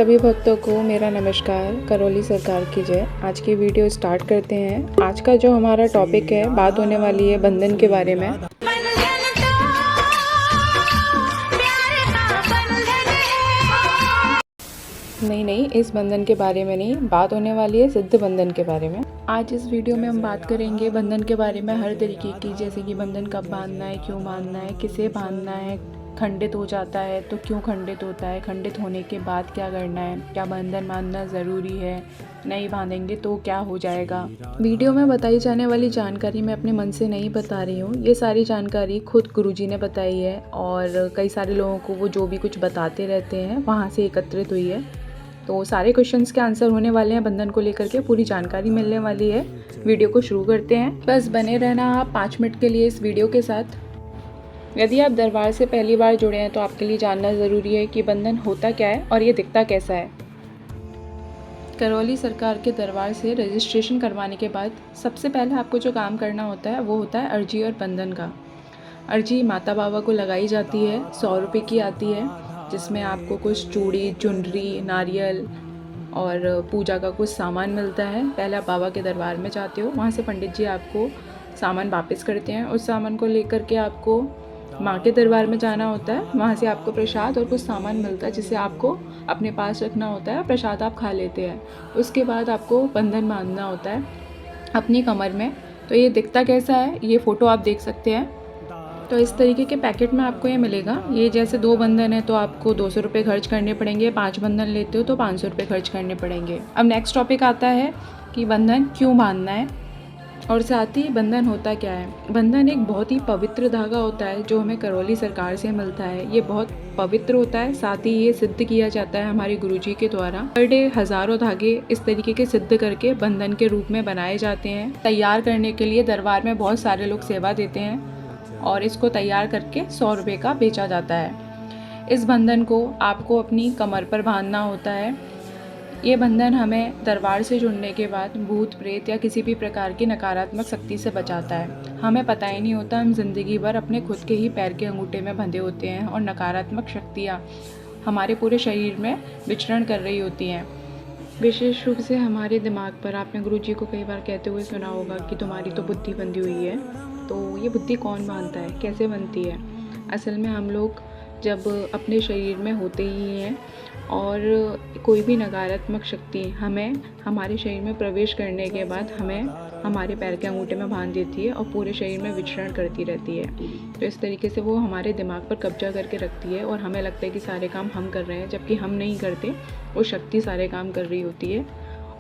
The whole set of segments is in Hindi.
सभी भक्तों को मेरा नमस्कार। करौली सरकार की जय। आज की वीडियो स्टार्ट करते हैं। आज का जो हमारा टॉपिक है, बात होने वाली है बंधन के बारे में। नहीं, इस बंधन के बारे में नहीं, बात होने वाली है सिद्ध बंधन के बारे में। आज इस वीडियो में हम बात करेंगे बंधन के बारे में, हर तरीके की, जैसे कि बंधन कब बांधना है, क्यों बांधना है, किसे बांधना है, खंडित हो जाता है तो क्यों खंडित होता है, खंडित होने के बाद क्या करना है, क्या बंधन बांधना ज़रूरी है, नहीं बांधेंगे तो क्या हो जाएगा। वीडियो में बताई जाने वाली जानकारी मैं अपने मन से नहीं बता रही हूँ। ये सारी जानकारी खुद गुरुजी ने बताई है और कई सारे लोगों को वो जो भी कुछ बताते रहते हैं वहाँ से एकत्रित हुई है। तो सारे क्वेश्चंस के आंसर होने वाले हैं, बंधन को लेकर के पूरी जानकारी मिलने वाली है। वीडियो को शुरू करते हैं। बस बने रहना आप 5 मिनट के लिए इस वीडियो के साथ। यदि आप दरबार से पहली बार जुड़े हैं तो आपके लिए जानना ज़रूरी है कि बंधन होता क्या है और ये दिखता कैसा है। करौली सरकार के दरबार से रजिस्ट्रेशन करवाने के बाद सबसे पहले आपको जो काम करना होता है वो होता है अर्जी और बंधन का। अर्जी माता बाबा को लगाई जाती है, 100 रुपये की आती है, जिसमें आपको कुछ चूड़ी, चुनरी, नारियल और पूजा का कुछ सामान मिलता है। पहले आप बाबा के दरबार में जाते हो, वहाँ से पंडित जी आपको सामान वापस करते हैं। उस सामान को लेकर के आपको माँ के दरबार में जाना होता है। वहाँ से आपको प्रसाद और कुछ सामान मिलता है जिसे आपको अपने पास रखना होता है। प्रसाद आप खा लेते हैं। उसके बाद आपको बंधन बांधना होता है अपनी कमर में। तो ये दिखता कैसा है, ये फ़ोटो आप देख सकते हैं। तो इस तरीके के पैकेट में आपको ये मिलेगा। ये जैसे 2 बंधन है तो आपको 200 रुपये खर्च करने पड़ेंगे, 5 बंधन लेते हो तो 500 रुपये खर्च करने पड़ेंगे। अब नेक्स्ट टॉपिक आता है कि बंधन क्यों बांधना है और साथ ही बंधन होता क्या है। बंधन एक बहुत ही पवित्र धागा होता है जो हमें करौली सरकार से मिलता है। ये बहुत पवित्र होता है, साथ ही ये सिद्ध किया जाता है हमारे गुरुजी के द्वारा। पर डे हज़ारों धागे इस तरीके के सिद्ध करके बंधन के रूप में बनाए जाते हैं। तैयार करने के लिए दरबार में बहुत सारे लोग सेवा देते हैं और इसको तैयार करके 100 रुपये का बेचा जाता है। इस बंधन को आपको अपनी कमर पर बांधना होता है। ये बंधन हमें दरबार से जुड़ने के बाद भूत प्रेत या किसी भी प्रकार की नकारात्मक शक्ति से बचाता है। हमें पता ही नहीं होता, हम जिंदगी भर अपने खुद के ही पैर के अंगूठे में बंधे होते हैं और नकारात्मक शक्तियाँ हमारे पूरे शरीर में विचरण कर रही होती हैं। विशेष रूप से हमारे दिमाग पर। आपने गुरुजी को कई बार कहते हुए सुना होगा कि तुम्हारी तो बुद्धि बंधी हुई है। तो ये बुद्धि कौन बांधता है, कैसे बनती है? असल में हम लोग जब अपने शरीर में होते ही हैं और कोई भी नकारात्मक शक्ति हमें हमारे शरीर में प्रवेश करने के बाद हमें हमारे पैर के अंगूठे में बांध देती है और पूरे शरीर में विचरण करती रहती है। तो इस तरीके से वो हमारे दिमाग पर कब्जा करके रखती है और हमें लगता है कि सारे काम हम कर रहे हैं, जबकि हम नहीं करते, वो शक्ति सारे काम कर रही होती है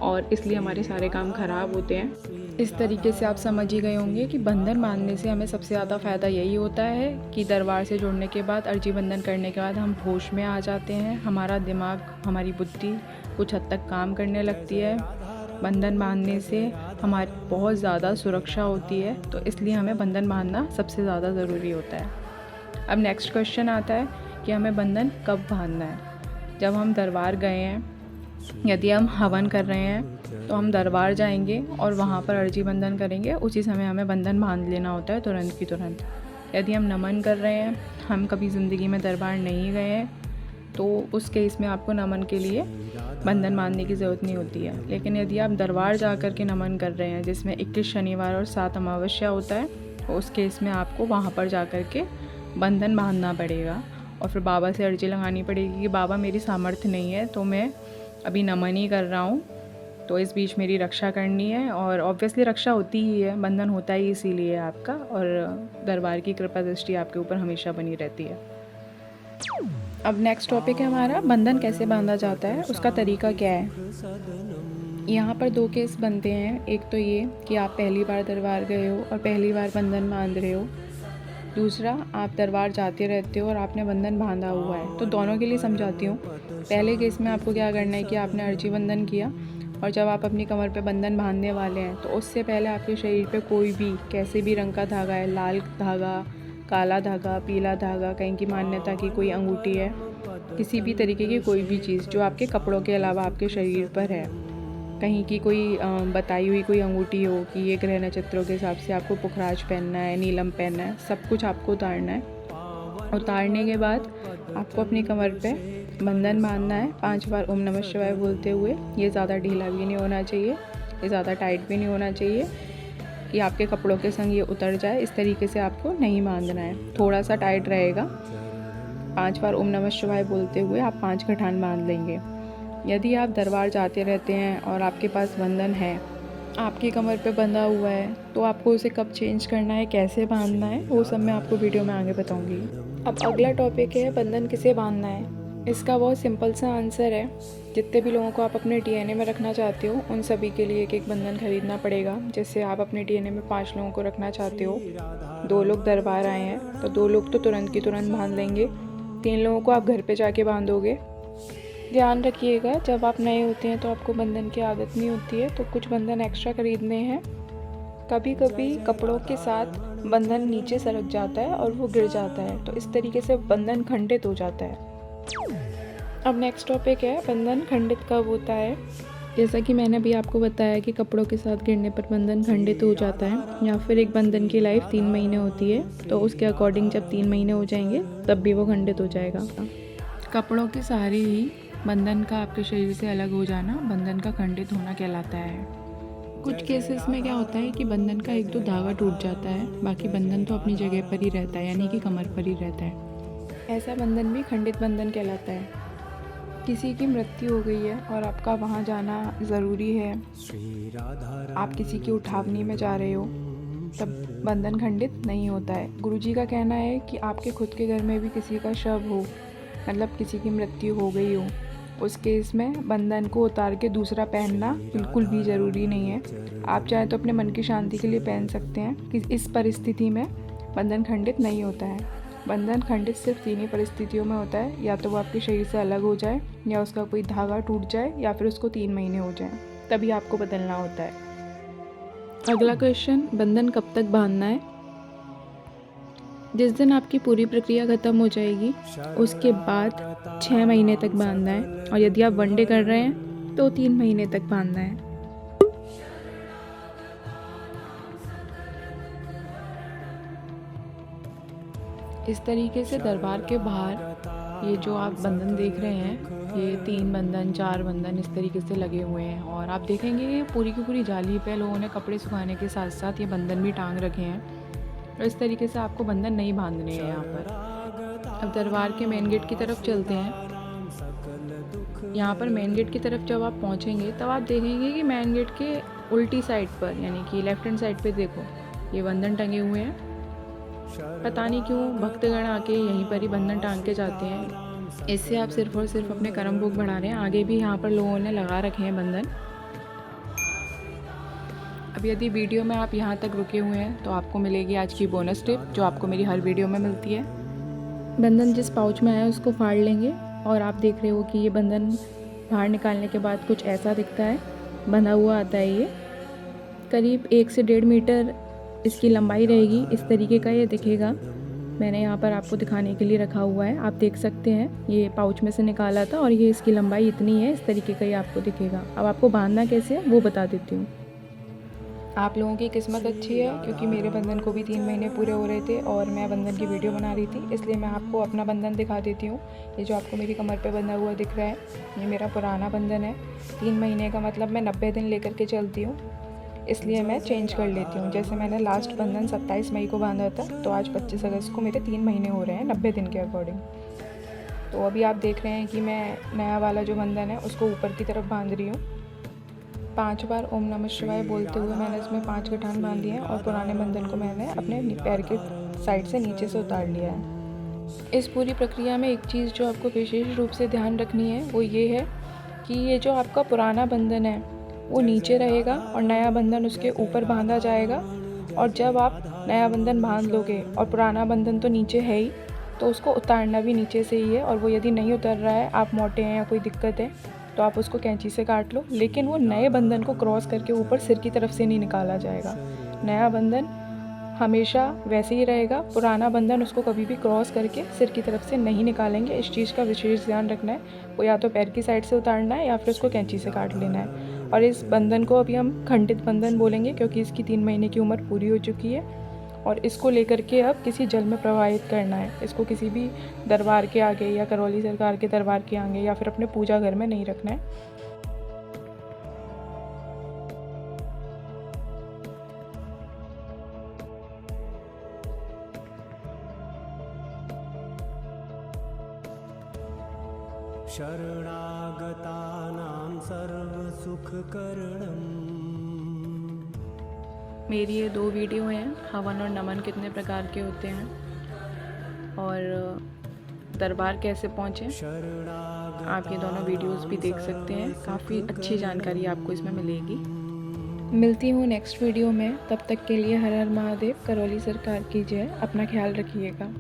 और इसलिए हमारे सारे काम खराब होते हैं। इस तरीके से आप समझ ही गए होंगे कि बंधन बांधने से हमें सबसे ज़्यादा फ़ायदा यही होता है कि दरबार से जुड़ने के बाद, अर्जी बंधन करने के बाद हम होश में आ जाते हैं। हमारा दिमाग, हमारी बुद्धि कुछ हद तक काम करने लगती है। बंधन बांधने से हमारी बहुत ज़्यादा सुरक्षा होती है, तो इसलिए हमें बंधन बांधना सबसे ज़्यादा ज़रूरी होता है। अब नेक्स्ट क्वेश्चन आता है कि हमें बंधन कब बांधना है। जब हम दरबार गए हैं, यदि हम हवन कर रहे हैं तो हम दरबार जाएंगे और वहाँ पर अर्जी बंधन करेंगे। उसी समय हमें बंधन बांध लेना होता है, तुरंत की तुरंत। यदि हम नमन कर रहे हैं, हम कभी ज़िंदगी में दरबार नहीं गए हैं, तो उस केस में आपको नमन के लिए बंधन बांधने की ज़रूरत नहीं होती है। लेकिन यदि आप दरबार जा कर के नमन कर रहे हैं, जिसमें 21 शनिवार और 7 अमावस्या होता है, तो उस केस में आपको वहाँ पर जा कर के बंधन बांधना पड़ेगा और फिर बाबा से अर्जी लगानी पड़ेगी कि बाबा मेरी सामर्थ्य नहीं है, तो मैं अभी नमन ही कर रहा हूँ, तो इस बीच मेरी रक्षा करनी है। और ऑब्वियसली रक्षा होती ही है, बंधन होता ही इसीलिए आपका, और दरबार की कृपा दृष्टि आपके ऊपर हमेशा बनी रहती है। अब नेक्स्ट टॉपिक है हमारा, बंधन कैसे बांधा जाता है, उसका तरीका क्या है। यहाँ पर 2 केस बनते हैं। एक तो ये कि आप पहली बार दरबार गए हो और पहली बार बंधन बांध रहे हो। दूसरा, आप दरबार जाते रहते हो और आपने बंधन बांधा हुआ है। तो दोनों के लिए समझाती हूँ। पहले केस में आपको क्या करना है कि आपने अर्जी बंधन किया और जब आप अपनी कमर पे बंधन बांधने वाले हैं तो उससे पहले आपके शरीर पे कोई भी कैसे भी रंग का धागा है, लाल धागा, काला धागा, पीला धागा, कहीं की मान्यता की कोई अंगूठी है, किसी भी तरीके की कोई भी चीज़ जो आपके कपड़ों के अलावा आपके शरीर पर है, कहीं की कोई बताई हुई कोई अंगूठी हो कि ये ग्रह नक्षत्रों के हिसाब से आपको पुखराज पहनना है, नीलम पहनना है, सब कुछ आपको उतारना है। उतारने के बाद आपको अपनी कमर पे बंधन बांधना है 5 बार ओम नमः शिवाय बोलते हुए। ये ज़्यादा ढीला भी नहीं होना चाहिए, ये ज़्यादा टाइट भी नहीं होना चाहिए कि आपके कपड़ों के संग ये उतर जाए। इस तरीके से आपको नहीं बांधना है, थोड़ा सा टाइट रहेगा। 5 बार ओम नमः शिवाय बोलते हुए आप 5 गठान बांध लेंगे। यदि आप दरबार जाते रहते हैं और आपके पास बंधन है, आपकी कमर पे बंधा हुआ है, तो आपको उसे कब चेंज करना है, कैसे बांधना है, वो सब मैं आपको वीडियो में आगे बताऊंगी। अब अगला टॉपिक है बंधन किसे बांधना है। इसका बहुत सिंपल सा आंसर है, जितने भी लोगों को आप अपने डीएनए में रखना चाहते हो उन सभी के लिए एक एक बंधन खरीदना पड़ेगा। जैसे आप अपने डीएनए में 5 लोगों को रखना चाहते हो, 2 लोग दरबार आए हैं तो 2 लोग तो तुरंत की तुरंत बांध लेंगे, 3 लोगों को आप घर पे जाके बांधोगे। ध्यान रखिएगा, जब आप नए होते हैं तो आपको बंधन की आदत नहीं होती है, तो कुछ बंधन एक्स्ट्रा खरीदने हैं। कभी कभी कपड़ों के साथ बंधन नीचे सरक जाता है और वो गिर जाता है, तो इस तरीके से बंधन खंडित हो जाता है। अब नेक्स्ट टॉपिक है बंधन खंडित कब होता है। जैसा कि मैंने अभी आपको बताया कि कपड़ों के साथ गिरने पर बंधन खंडित हो जाता है, या फिर एक बंधन की लाइफ 3 महीने होती है, तो उसके अकॉर्डिंग जब 3 महीने हो जाएंगे तब भी वो खंडित हो जाएगा। कपड़ों के सहारे ही बंधन का आपके शरीर से अलग हो जाना बंधन का खंडित होना कहलाता है। कुछ केसेस में क्या होता है कि बंधन का 1-2 धागा टूट जाता है, बाकी बंधन तो अपनी जगह पर ही रहता है, यानी कि कमर पर ही रहता है। ऐसा बंधन भी खंडित बंधन कहलाता है। किसी की मृत्यु हो गई है और आपका वहाँ जाना ज़रूरी है, आप किसी की उठावनी में जा रहे हो, तब बंधन खंडित नहीं होता है। गुरुजी का कहना है कि आपके खुद के घर में भी किसी का शव हो, मतलब किसी की मृत्यु हो गई हो, उस केस में बंधन को उतार के दूसरा पहनना बिल्कुल भी ज़रूरी नहीं है। आप चाहे तो अपने मन की शांति के लिए पहन सकते हैं कि इस परिस्थिति में बंधन खंडित नहीं होता है। बंधन खंडित सिर्फ 3 ही परिस्थितियों में होता है, या तो वो आपके शरीर से अलग हो जाए, या उसका कोई धागा टूट जाए, या फिर उसको 3 महीने हो जाए, तभी आपको बदलना होता है। अगला क्वेश्चन, बंधन कब तक बांधना है। जिस दिन आपकी पूरी प्रक्रिया ख़त्म हो जाएगी उसके बाद 6 महीने तक बांधना है, और यदि आप वनडे कर रहे हैं तो 3 महीने तक बांधना है। इस तरीके से दरबार के बाहर ये जो आप बंधन देख रहे हैं, ये 3 बंधन 4 बंधन इस तरीके से लगे हुए हैं, और आप देखेंगे कि पूरी की पूरी जाली पे लोगों ने कपड़े सुखाने के साथ साथ ये बंधन भी टांग रखे हैं। और इस तरीके से आपको बंधन नहीं बांधने हैं यहाँ पर। अब दरबार के मेन गेट की तरफ चलते हैं। यहाँ पर मेन गेट की तरफ जब आप पहुँचेंगे तब आप देखेंगे कि मेन गेट के उल्टी साइड पर, यानी कि लेफ्ट हैंड साइड पे देखो, ये बंधन टंगे हुए हैं। पता नहीं क्यों भक्तगण आके यहीं पर ही बंधन टांग के जाते हैं। इससे आप सिर्फ और सिर्फ अपने कर्म भोग बढ़ा रहे हैं। आगे भी यहाँ पर लोगों ने लगा रखे हैं बंधन। अब यदि वीडियो में आप यहाँ तक रुके हुए हैं तो आपको मिलेगी आज की बोनस टिप, जो आपको मेरी हर वीडियो में मिलती है। बंधन जिस पाउच में आया उसको फाड़ लेंगे, और आप देख रहे हो कि ये बंधन बाहर निकालने के बाद कुछ ऐसा दिखता है, बंधा हुआ आता है। ये करीब 1 से 1.5 मीटर इसकी लंबाई रहेगी। इस तरीके का ये दिखेगा। मैंने यहाँ पर आपको दिखाने के लिए रखा हुआ है, आप देख सकते हैं। ये पाउच में से निकाला था और ये इसकी लंबाई इतनी है, इस तरीके का ये आपको दिखेगा। अब आपको बांधना कैसे है वो बता देती हूँ। आप लोगों की किस्मत अच्छी है, क्योंकि मेरे बंधन को भी 3 महीने पूरे हो रहे थे और मैं बंधन की वीडियो बना रही थी, इसलिए मैं आपको अपना बंधन दिखा देती हूँ। ये जो आपको मेरी कमर पे बंधा हुआ दिख रहा है, ये मेरा पुराना बंधन है। 3 महीने का मतलब मैं 90 दिन लेकर के चलती हूँ, इसलिए मैं चेंज कर लेती हूँ। जैसे मैंने लास्ट बंधन 27 मई को बांधा था, तो आज 25 अगस्त को मेरे 3 महीने हो रहे हैं 90 दिन के अकॉर्डिंग। तो अभी आप देख रहे हैं कि मैं नया वाला जो बंधन है उसको ऊपर की तरफ बांध रही हूँ। 5 बार ओम नमः शिवाय बोलते हुए मैंने इसमें 5 गठान बांध दिए हैं, और पुराने बंधन को मैंने अपने पैर के साइड से नीचे से उतार लिया है। इस पूरी प्रक्रिया में एक चीज़ जो आपको विशेष रूप से ध्यान रखनी है वो ये है कि ये जो आपका पुराना बंधन है वो नीचे रहेगा और नया बंधन उसके ऊपर बांधा जाएगा। और जब आप नया बंधन बांध लोगे और पुराना बंधन तो नीचे है ही, तो उसको उतारना भी नीचे से ही है। और वो यदि नहीं उतर रहा है, आप मोटे हैं या कोई दिक्कत है, तो आप उसको कैंची से काट लो, लेकिन वो नए बंधन को क्रॉस करके ऊपर सिर की तरफ से नहीं निकाला जाएगा। नया बंधन हमेशा वैसे ही रहेगा, पुराना बंधन उसको कभी भी क्रॉस करके सिर की तरफ से नहीं निकालेंगे। इस चीज़ का विशेष ध्यान रखना है। वो या तो पैर की साइड से उतारना है या फिर उसको कैंची से काट लेना है। और इस बंधन को अभी हम खंडित बंधन बोलेंगे, क्योंकि इसकी 3 महीने की उम्र पूरी हो चुकी है। और इसको लेकर के अब किसी जल में प्रवाहित करना है। इसको किसी भी दरबार के आगे या करौली सरकार के दरबार के आगे या फिर अपने पूजा घर में नहीं रखना है। शरणागतानां सर्वसुखकरणम्। मेरी ये 2 वीडियो हैं, हवन और नमन कितने प्रकार के होते हैं और दरबार कैसे पहुँचें। आप ये दोनों वीडियोस भी देख सकते हैं, काफ़ी अच्छी जानकारी आपको इसमें मिलेगी। मिलती हूँ नेक्स्ट वीडियो में, तब तक के लिए हर हर महादेव, करौली सरकार की जय। अपना ख्याल रखिएगा।